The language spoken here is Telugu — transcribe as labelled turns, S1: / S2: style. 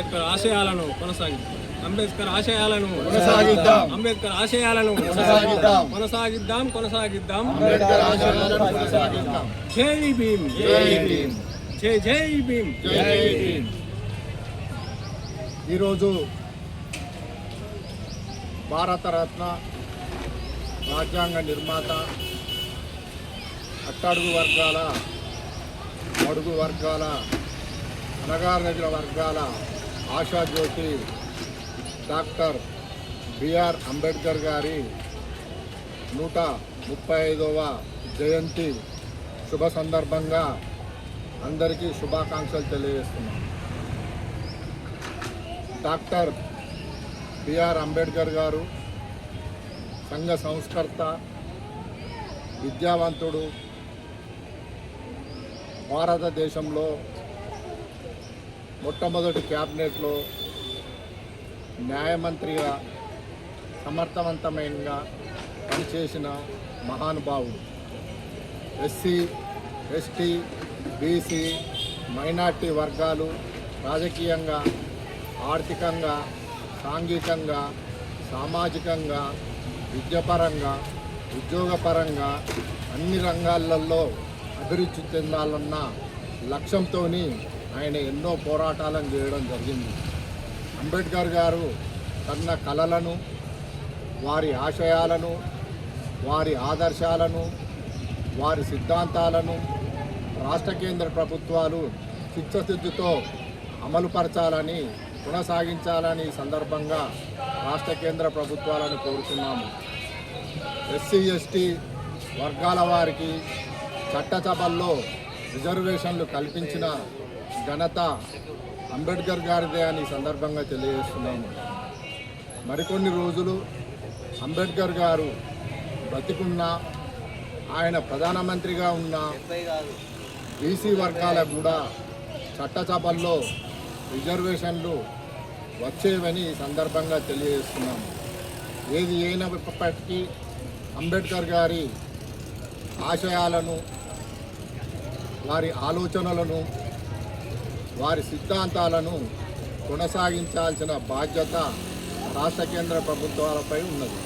S1: అంబేద్కర్ ఆశయాలను కొనసాగిద్దాం. అంబేద్కర్ ఆశయాలను
S2: కొనసాగిద్దాం.
S1: అంబేద్కర్ ఆశయాలను
S2: కొనసాగిద్దాం.
S1: కొనసాగిద్దాం కొనసాగిద్దాం.
S2: అంబేద్కర్ ఆశయాలను కొనసాగిద్దాం.
S1: జై భీమ్,
S2: జై భీమ్,
S1: జై జై భీమ్,
S2: జై భీమ్. ఈరోజు భారతరత్న, రాజ్యాంగ నిర్మాత, అట్టడుగు వర్గాల, అడుగు వర్గాల, అణగారిన వర్గాల ఆశాజ్యోతి డాక్టర్ బిఆర్ అంబేద్కర్ గారి 135వ జయంతి శుభ సందర్భంగా అందరికీ శుభాకాంక్షలు తెలియజేస్తున్నాం. డాక్టర్ బిఆర్ అంబేద్కర్ గారు సంఘ సంస్కర్త, విద్యావంతుడు, భారతదేశంలో మొట్టమొదటి క్యాబినెట్లో న్యాయమంత్రిగా సమర్థవంతమైనగా పనిచేసిన మహానుభావుడు. ఎస్సీ, ఎస్టీ, బీసీ, మైనార్టీ వర్గాలు రాజకీయంగా, ఆర్థికంగా, సాంఘికంగా, సామాజికంగా, విద్యాపరంగా, ఉద్యోగపరంగా అన్ని రంగాలలో అభివృద్ధి చెందాలన్న లక్ష్యంతో ఆయన ఎన్నో పోరాటాలను చేయడం జరిగింది. అంబేద్కర్ గారు తన కలలను, వారి ఆశయాలను, వారి ఆదర్శాలను, వారి సిద్ధాంతాలను రాష్ట్ర కేంద్ర ప్రభుత్వాలు చిత్తశుద్ధితో అమలుపరచాలని, కొనసాగించాలని సందర్భంగా రాష్ట్ర కేంద్ర ప్రభుత్వాలను కోరుతున్నాము. ఎస్సీ, ఎస్టీ వర్గాల వారికి చట్టసభల్లో రిజర్వేషన్లు కల్పించిన ఘనత అంబేద్కర్ గారిదే అని సందర్భంగా తెలియజేస్తున్నాము. మరికొన్ని రోజులు అంబేద్కర్ గారు బతికున్నా, ఆయన ప్రధానమంత్రిగా ఉన్న బీసీ వర్గాలకు కూడా చట్టసభల్లో రిజర్వేషన్లు వచ్చేవని సందర్భంగా తెలియజేస్తున్నాము. ఏది అయినప్పటికీ అంబేద్కర్ గారి ఆశయాలను, వారి ఆలోచనలను, వారి సిద్ధాంతాలను కొనసాగించాల్సిన బాధ్యత రాష్ట్ర కేంద్ర ప్రభుత్వాలపై ఉన్నది.